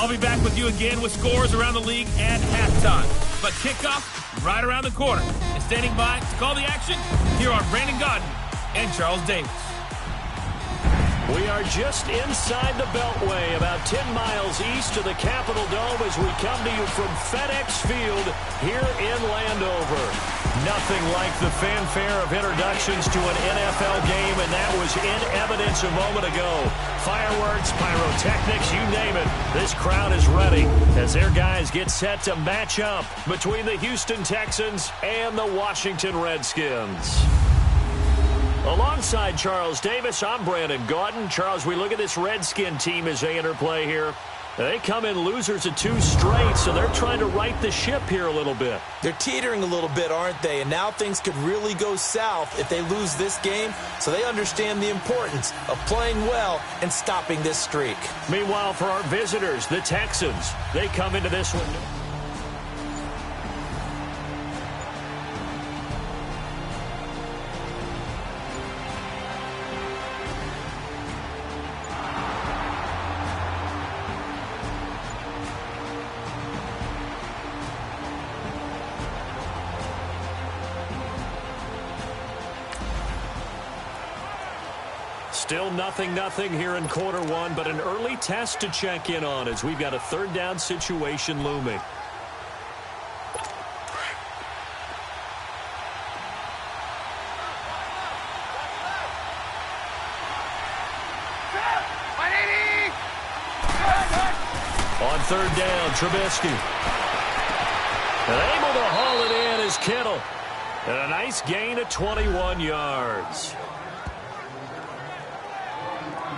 I'll be back with you again with scores around the league at halftime. But kickoff right around the corner. And standing by to call the action, here are Brandon Gaudin and Charles Davis. We are just inside the Beltway, about 10 miles east of the Capitol Dome as we come to you from FedEx Field here in Landover. Nothing like the fanfare of introductions to an NFL game, and that was in evidence a moment ago. Fireworks, pyrotechnics, you name it. This crowd is ready as their guys get set to match up between the Houston Texans and the Washington Redskins. Alongside Charles Davis, I'm Brandon Gaudin. Charles, we look at this Redskin team as they interplay here. They come in losers of 2 straight, so they're trying to right the ship here a little bit. They're teetering a little bit, aren't they? And now things could really go south if they lose this game, so they understand the importance of playing well and stopping this streak. Meanwhile, for our visitors, the Texans, they come into this one. Still nothing here in quarter one, but an early test to check in on as we've got a third down situation looming. On third down, Trubisky. And able to haul it in is Kittle. And a nice gain of 21 yards.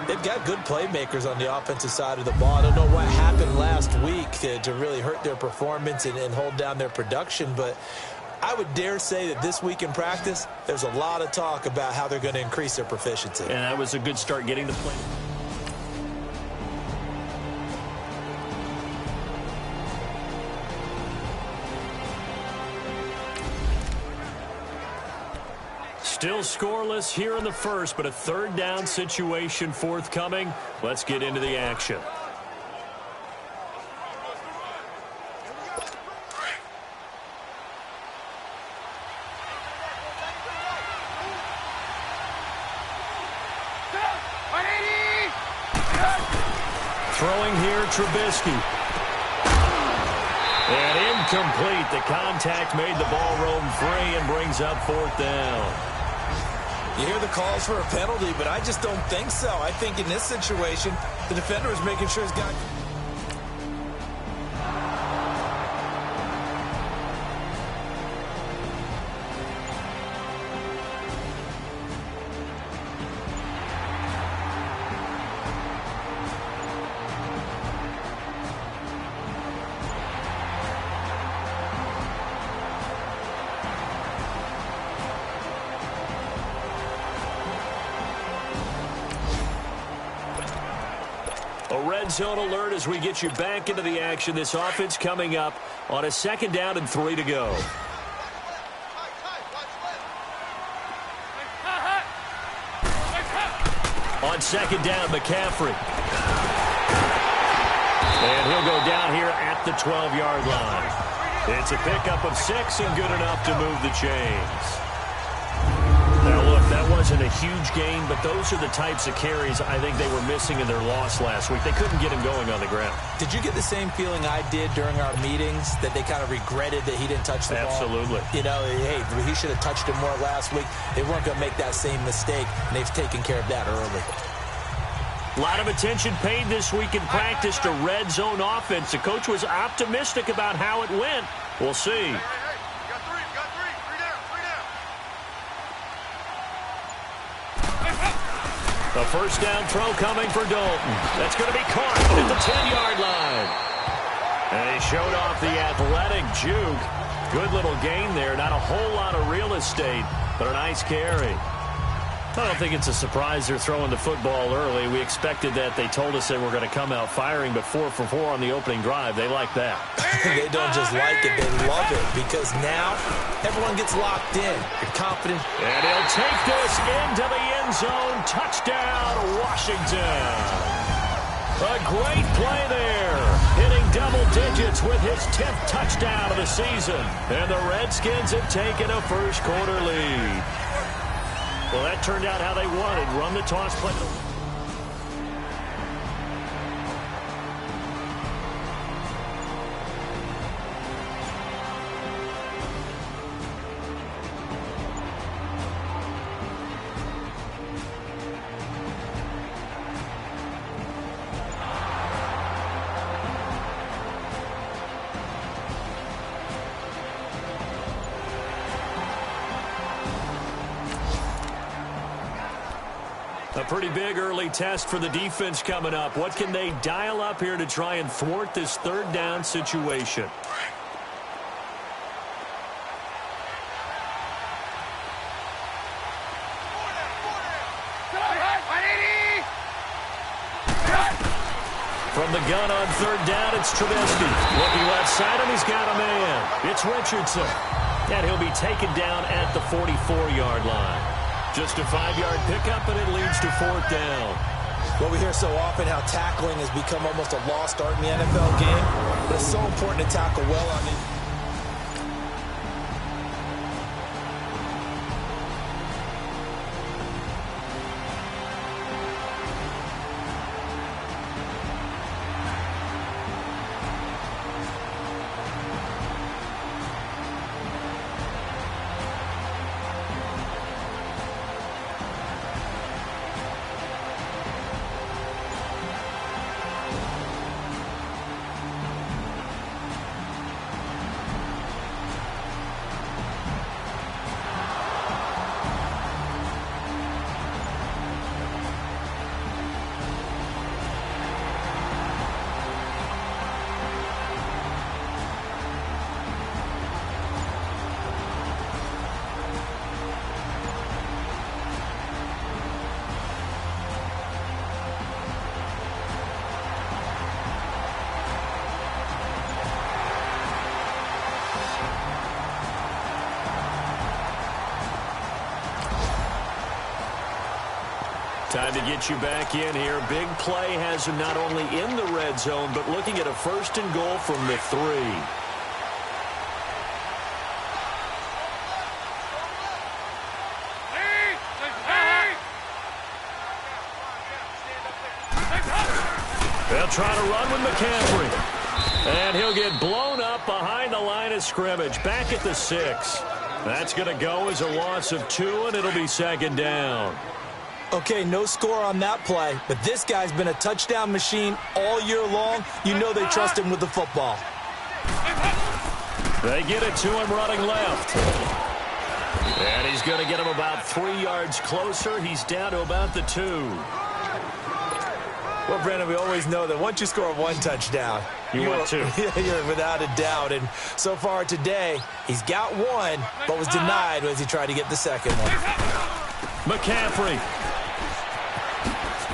They've got good playmakers on the offensive side of the ball. I don't know what happened last week to really hurt their performance and hold down their production, but I would dare say that this week in practice, there's a lot of talk about how they're going to increase their proficiency. And that was a good start getting the play. Still scoreless here in the first, but a third down situation forthcoming. Let's get into the action. Throwing here, Trubisky. And incomplete. The contact made the ball roam free and brings up fourth down. You hear the calls for a penalty, but I just don't think so. I think in this situation, the defender is making sure he's got... Red zone alert as we get you back into the action. This offense coming up on a 2nd down and 3 to go. On 2nd down, McCaffrey. And he'll go down here at the 12-yard line. It's a pickup of 6 and good enough to move the chains. Now, look, that wasn't a huge game, but those are the types of carries I think they were missing in their loss last week. They couldn't get him going on the ground. Did you get the same feeling I did during our meetings, that they kind of regretted that he didn't touch the ball? Absolutely. You know, hey, he should have touched it more last week. They weren't going to make that same mistake, and they've taken care of that early. A lot of attention paid this week in practice to red zone offense. The coach was optimistic about how it went. We'll see. The first down throw coming for Dalton. That's going to be caught at the 10-yard line. And he showed off the athletic juke. Good little gain there. Not a whole lot of real estate, but a nice carry. I don't think it's a surprise they're throwing the football early. We expected that. They told us they were going to come out firing, but 4 for 4 on the opening drive. They like that. They don't just like it, they love it, because now everyone gets locked in. You're confident. And he'll take this into the end zone. Touchdown, Washington. A great play there. double digits with his 10th touchdown of the season. And the Redskins have taken a first-quarter lead. Well, that turned out how they wanted. Run the toss play. A pretty big early test for the defense coming up. What can they dial up here to try and thwart this third down situation? From the gun on third down, it's Trubisky. Looking left side, and he's got a man. It's Richardson. And he'll be taken down at the 44-yard line. Just a 5-yard pickup, and it leads to fourth down. Well, we hear so often how tackling has become almost a lost art in the NFL game. But it's so important to tackle well on it. Time to get you back in here. Big play has him not only in the red zone, but looking at a first and goal from the 3. They'll try to run with McCaffrey. And he'll get blown up behind the line of scrimmage. Back at the 6. That's going to go as a loss of 2, and it'll be second down. Okay, no score on that play, but this guy's been a touchdown machine all year long. You know they trust him with the football. They get it to him running left. And he's going to get him about 3 yards closer. He's down to about the 2. Well, Brandon, we always know that once you score 1 touchdown, want 2. You're without a doubt. And so far today, he's got 1, but was denied as he tried to get the second one. McCaffrey.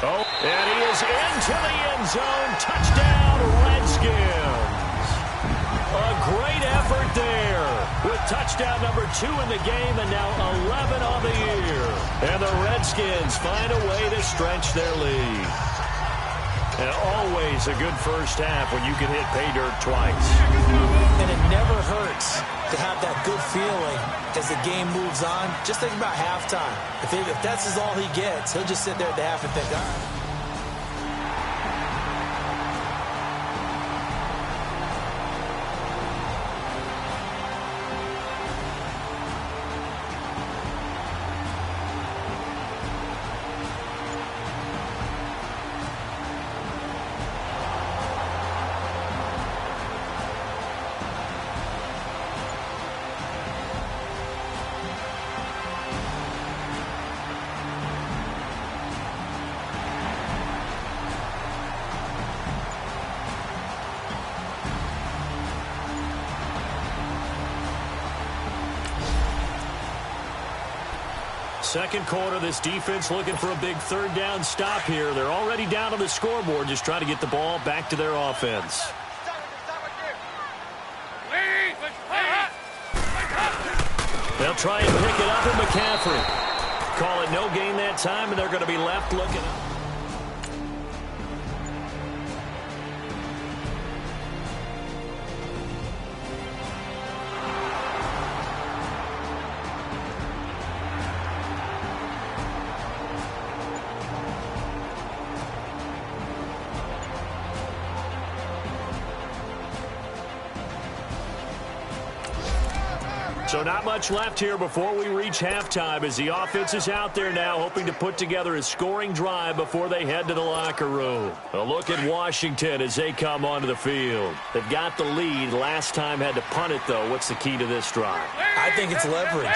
Oh, and he is into the end zone. Touchdown, Redskins. A great effort there with touchdown number 2 in the game and now 11 on the year. And the Redskins find a way to stretch their lead. And always a good first half when you can hit pay dirt twice. And it never hurts to have that good feeling as the game moves on. Just think about halftime. If that's all he gets, he'll just sit there at the half and think, all right. Second quarter, this defense looking for a big third down stop here. They're already down on the scoreboard, just trying to get the ball back to their offense. They'll try and pick it up with McCaffrey. Call it no gain that time, and they're going to be left looking up. So not much left here before we reach halftime as the offense is out there now hoping to put together a scoring drive before they head to the locker room. A look at Washington as they come onto the field. They've got the lead. Last time had to punt it, though. What's the key to this drive? I think it's leverage.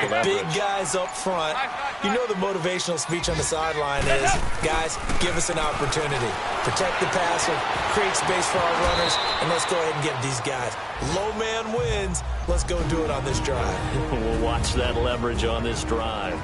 The big guys up front. You know the motivational speech on the sideline is, guys, give us an opportunity. Protect the passer, create space for our runners, and let's go ahead and get these guys. Low man wins. Let's go do it on this drive. We'll watch that leverage on this drive.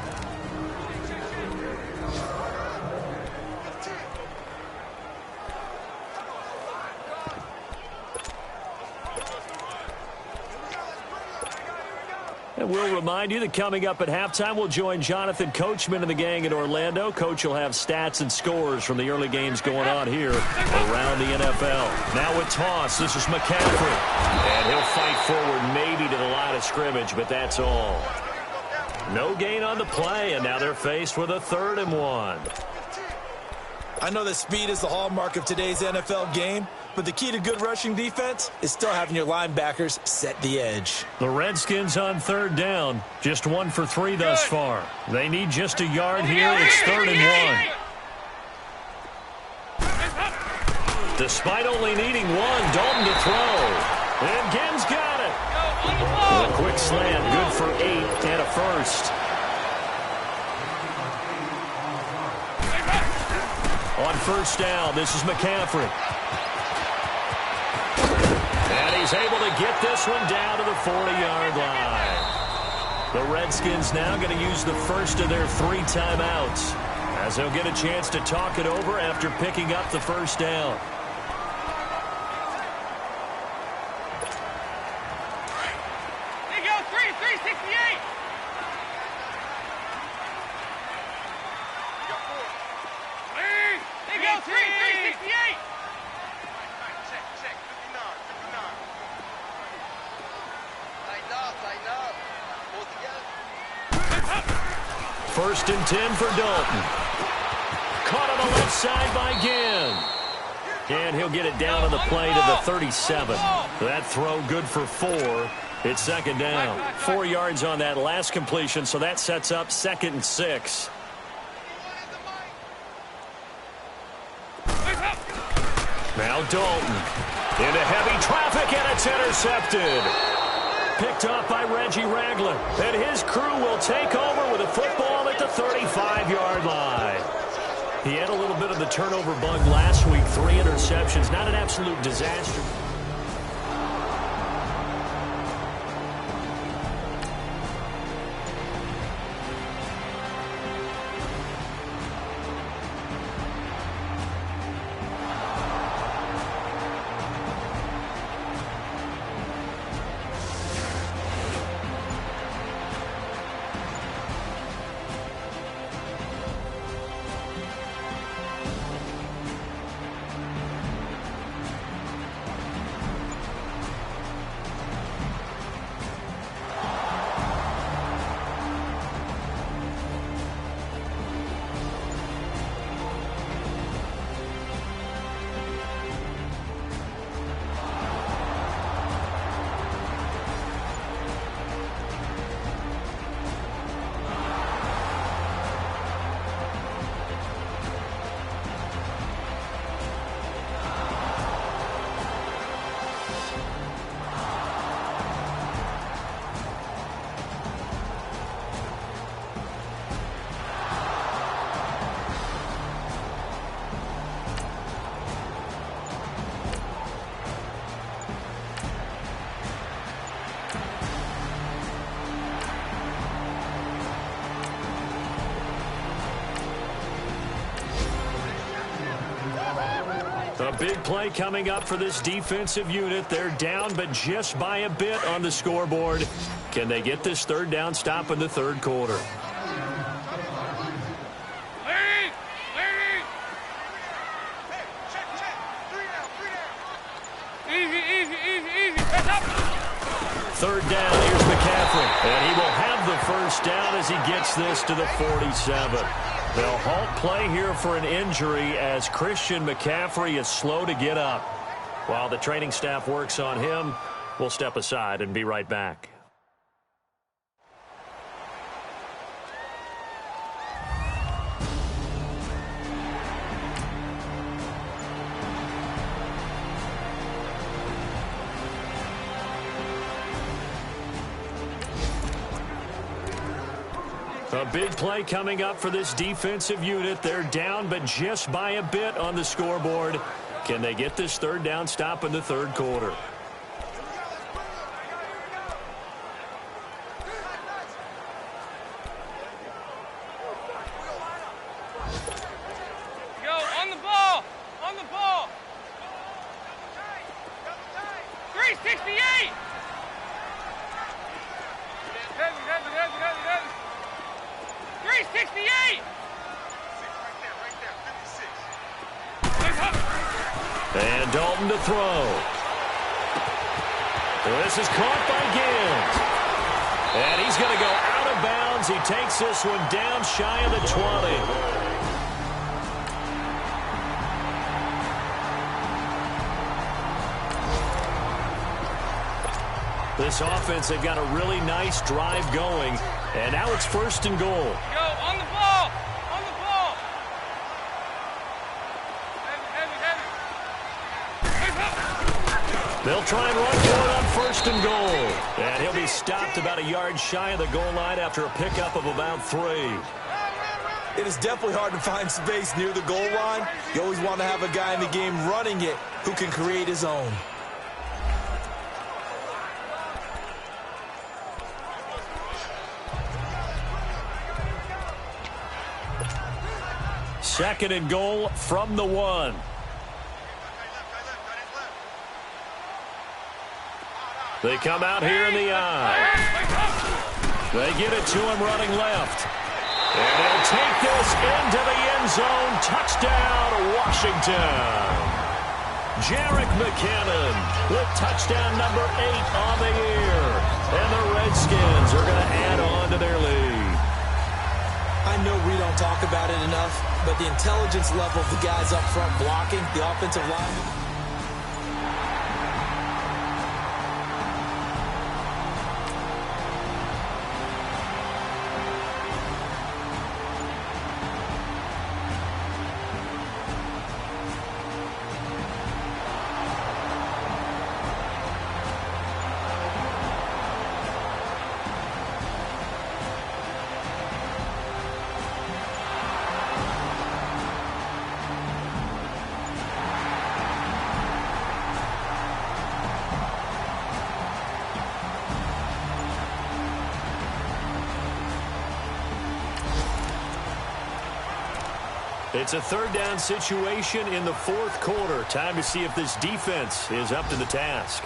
And we'll remind you that coming up at halftime, we'll join Jonathan Coachman and the gang in Orlando. Coach will have stats and scores from the early games going on here around the NFL. Now with toss, this is McCaffrey. And he'll fight forward maybe to the line of scrimmage, but that's all. No gain on the play, and now they're faced with a 3rd and 1. I know that speed is the hallmark of today's NFL game, but the key to good rushing defense is still having your linebackers set the edge. The Redskins on 3rd down. Just 1 for 3 thus far. They need just a yard here. It's 3rd and 1. Despite only needing 1, Dalton to throw. And Gibbs got it. A quick slant, good for 8 and a first. On 1st down, this is McCaffrey. And he's able to get this one down to the 40-yard line. The Redskins now going to use the first of their 3 timeouts, as they'll get a chance to talk it over after picking up the 1st down. There you go, 368. There you go, 368. Check, 59. Tighten up. Pull together. 1st and 10 for Dalton. Caught on the left side by Ginn. And he'll get it down on the play to the 37. That throw good for 4. It's 2nd down. 4 yards on that last completion, so that sets up 2nd and 6. Now Dalton into heavy traffic, and it's intercepted. Picked off by Reggie Ragland. And his crew will take over with a football at the 35-yard line. He had a little bit of the turnover bug last week. 3 interceptions. Not an absolute disaster. A big play coming up for this defensive unit. They're down, but just by a bit on the scoreboard. Can they get this 3rd down stop in the 3rd quarter? Easy. 3rd down, here's McCaffrey. And he will have the 1st down as he gets this to the 47. They'll halt play here for an injury as Christian McCaffrey is slow to get up. While the training staff works on him, we'll step aside and be right back. A big play coming up for this defensive unit. They're down, but just by a bit on the scoreboard. Can they get this third down stop in the third quarter? Go, on the ball! On the ball! 368! Heavy, heavy, heavy, heavy, heavy. 368! And Dalton to throw. This is caught by Gibbs. And he's going to go out of bounds. He takes this one down shy of the 20. This offense, they've got a really nice drive going. And now it's 1st and goal. Go, on the ball! On the ball! Heavy, heavy, heavy. They'll try and run for it on 1st and goal. And he'll be stopped about a yard shy of the goal line after a pickup of about 3. It is definitely hard to find space near the goal line. You always want to have a guy in the game running it who can create his own. Second and goal from the 1. They come out here in the eye. They get it to him running left. And he'll take this into the end zone. Touchdown, Washington. Jerick McKinnon with touchdown number 8 on the year. And the Redskins are going to add on to their lead. I know we don't talk about it enough, but the intelligence level of the guys up front blocking, the offensive linemen. It's a third down situation in the 4th quarter. Time to see if this defense is up to the task.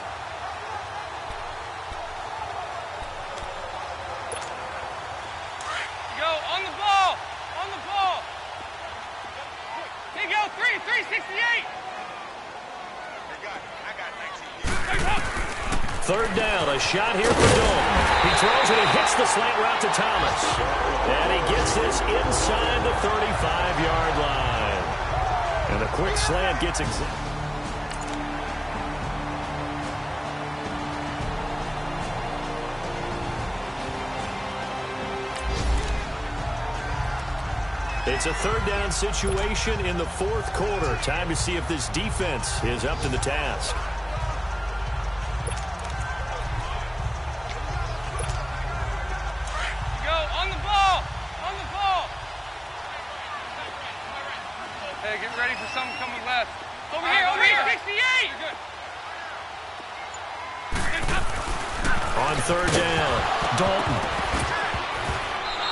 Go, on the ball! On the ball! Hey, go, 368! Third down, a shot here for Dalton. He throws it and hits the slant route to Thomas. And he gets this inside the 35-yard line. And a quick slant gets It's a third down situation in the 4th quarter. Time to see if this defense is up to the task. Get ready for something coming left. Over here, 68! On third down, Dalton.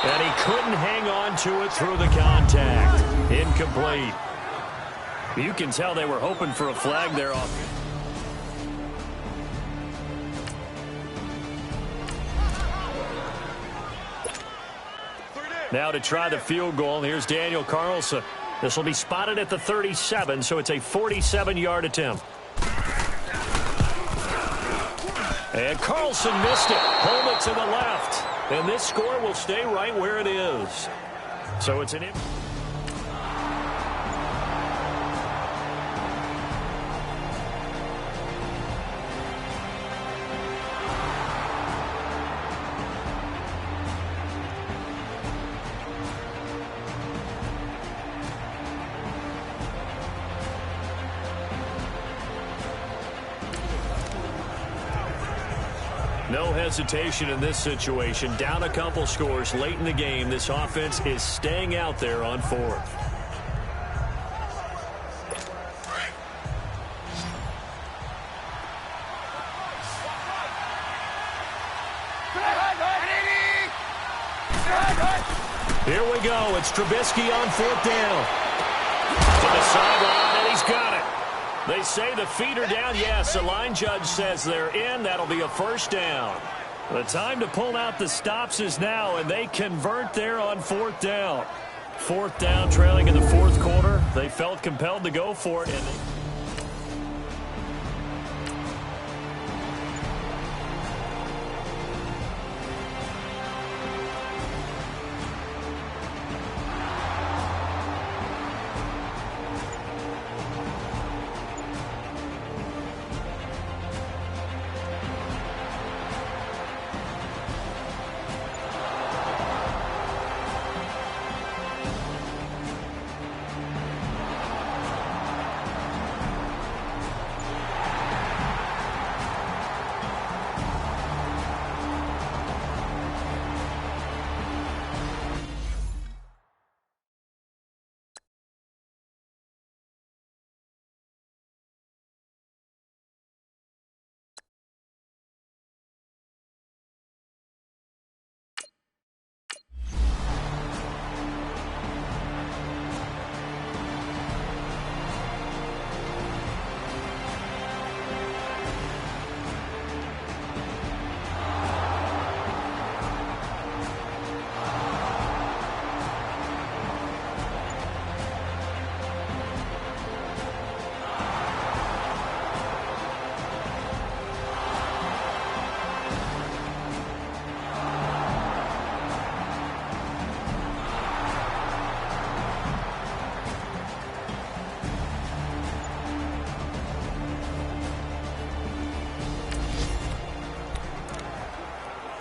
And he couldn't hang on to it through the contact. Incomplete. You can tell they were hoping for a flag there off. Now to try the field goal, here's Daniel Carlson. This will be spotted at the 37, so it's a 47-yard attempt. And Carlson missed it. Hold it to the left. And this score will stay right where it is. So it's an... No hesitation in this situation. Down a couple scores late in the game. This offense is staying out there on fourth. Here we go. It's Trubisky on fourth down. To the sideline, and he's got it. They say the feet are down. Yes, the line judge says they're in. That'll be a first down. The time to pull out the stops is now, and they convert there on fourth down. Fourth down, trailing in the fourth quarter. They felt compelled to go for it, and they...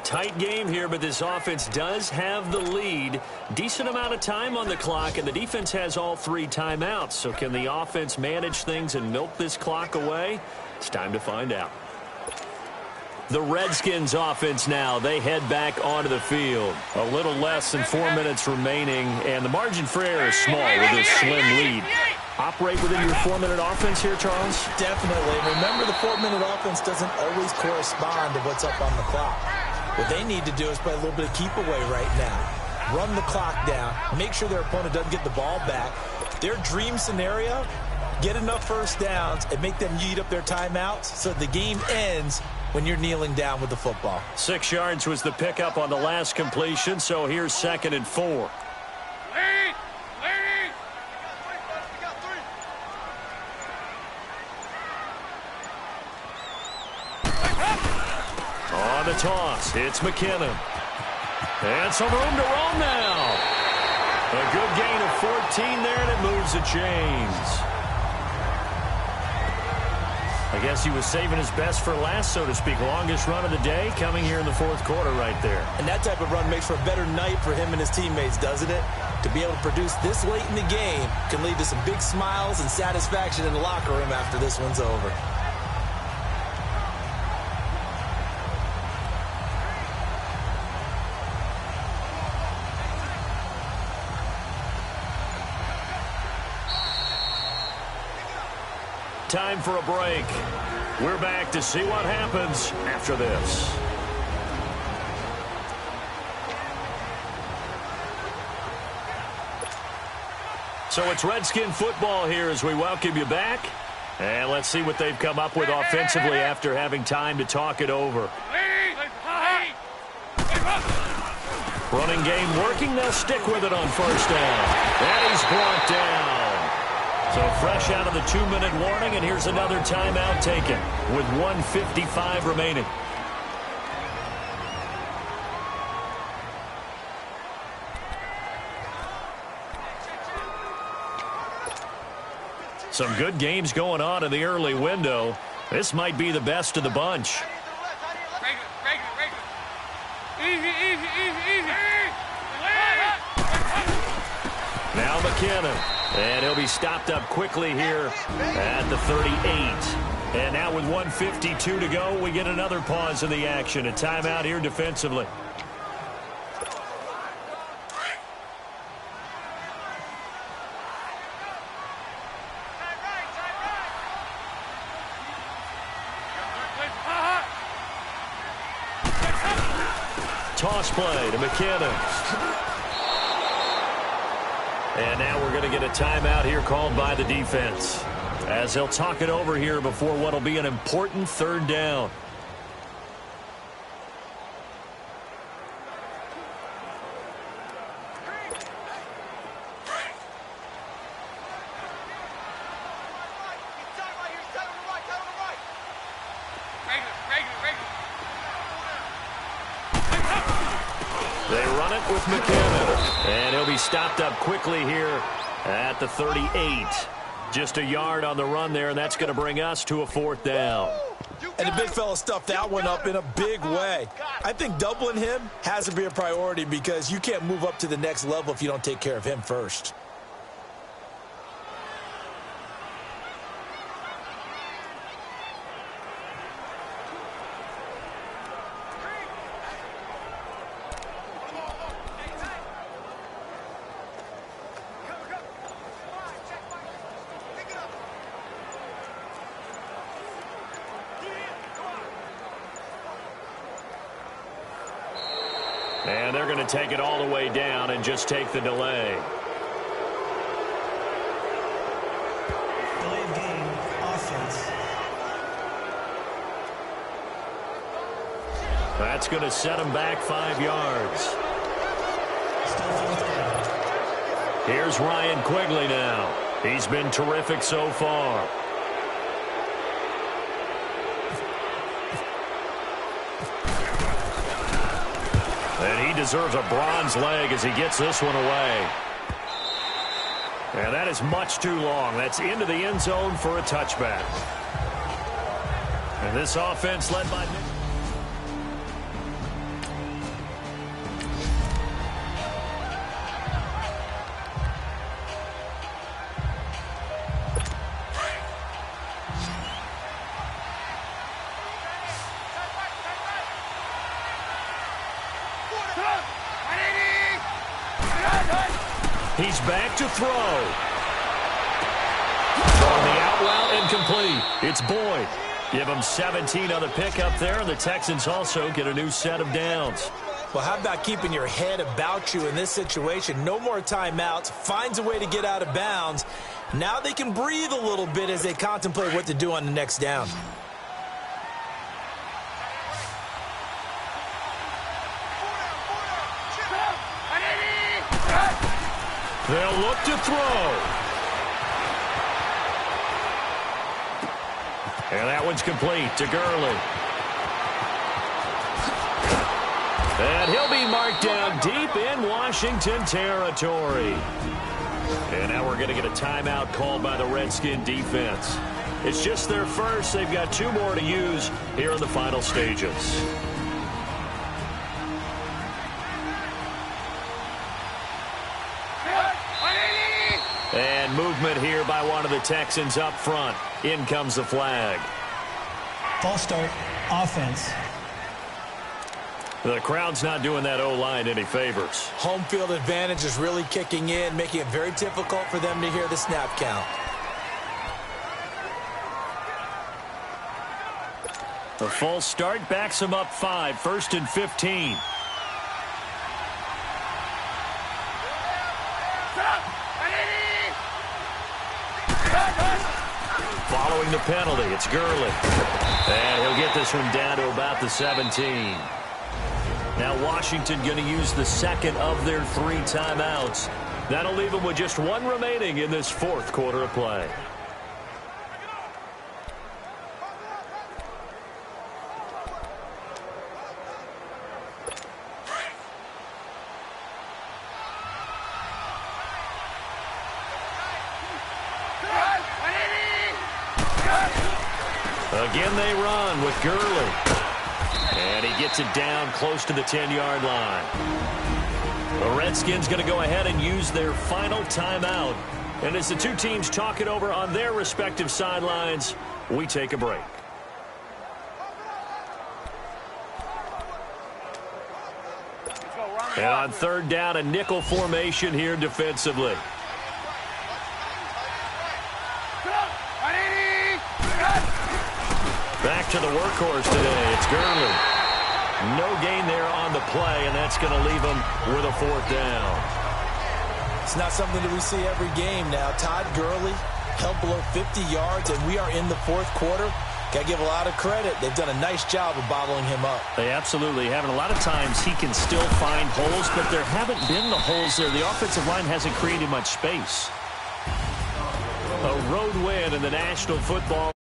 Tight game here, but this offense does have the lead. Decent amount of time on the clock, and the defense has all 3 timeouts. So can the offense manage things and milk this clock away? It's time to find out. The Redskins offense now, they head back onto the field. A little less than 4 minutes remaining, and the margin for error is small with this slim lead. Operate within your 4-minute offense here, Charles? Definitely. Remember, the 4-minute offense doesn't always correspond to what's up on the clock. What they need to do is play a little bit of keep away right now. Run the clock down. Make sure their opponent doesn't get the ball back. Their dream scenario, get enough first downs and make them eat up their timeouts so the game ends when you're kneeling down with the football. 6 yards was the pickup on the last completion, so here's 2nd and 4. On the toss, it's McKinnon. And some room to roam now. A good gain of 14 there, and it moves the chains. I guess he was saving his best for last, so to speak. Longest run of the day coming here in the fourth quarter right there. And that type of run makes for a better night for him and his teammates, doesn't it? To be able to produce this late in the game can lead to some big smiles and satisfaction in the locker room after this one's over. Time for a break. We're back to see what happens after this. So it's Redskin football here as we welcome you back. And let's see what they've come up with offensively after having time to talk it over. Running game working. They'll stick with it on first down. And he's brought down. So fresh out of the 2-minute warning, and here's another timeout taken with 1:55 remaining. Some good games going on in the early window. This might be the best of the bunch. Now McKinnon. And he'll be stopped up quickly here at the 38. And now with 1:52 to go, we get another pause in the action. A timeout here defensively. Toss play to McKinnon. And now we're going to get a timeout here called by the defense, as he'll talk it over here before what will be an important third down. They run it with McKinnon, and he'll be stopped up quickly here at the 38. Just a yard on the run there, and that's going to bring us to a fourth down. And the big fella stuffed that one up in a big way. I think doubling him has to be a priority because you can't move up to the next level if you don't take care of him first. And they're going to take it all the way down and just take the delay. Delay game, offense. That's going to set them back 5 yards. Still fourth down. Here's Ryan Quigley now. He's been terrific so far. And he deserves a bronze leg as he gets this one away. And that is much too long. That's into the end zone for a touchback. And this offense led by Nick. He's back to throw. Throwing the out route incomplete. It's Boyd. Give him 17 on the pickup there, and the Texans also get a new set of downs. Well, how about keeping your head about you in this situation? No more timeouts. Finds a way to get out of bounds. Now they can breathe a little bit as they contemplate what to do on the next down. They'll look to throw. And that one's complete to Gurley. And he'll be marked down deep in Washington territory. And now we're going to get a timeout called by the Redskin defense. It's just their first. They've got 2 more to use here in the final stages. And movement here by one of the Texans up front. In comes the flag. False start, offense. The crowd's not doing that O-line any favors. Home field advantage is really kicking in, making it very difficult for them to hear the snap count. The false start backs them up 5, 1st and 15. Following the penalty, it's Gurley. And he'll get this one down to about the 17. Now Washington going to use the second of their 3 timeouts. That'll leave them with just 1 remaining in this 4th quarter of play. Again they run with Gurley. And he gets it down close to the 10-yard line. The Redskins going to go ahead and use their final timeout And as the two teams talk it over on their respective sidelines, we take a break. And on third down, a nickel formation here defensively. Back to the workhorse today. It's Gurley. No gain there on the play, and that's going to leave him with a fourth down. It's not something that we see every game now. Todd Gurley held below 50 yards, and we are in the fourth quarter. Got to give a lot of credit. They've done a nice job of bottling him up. They absolutely have. And a lot of times he can still find holes, but there haven't been the holes there. The offensive line hasn't created much space. A road win in the National Football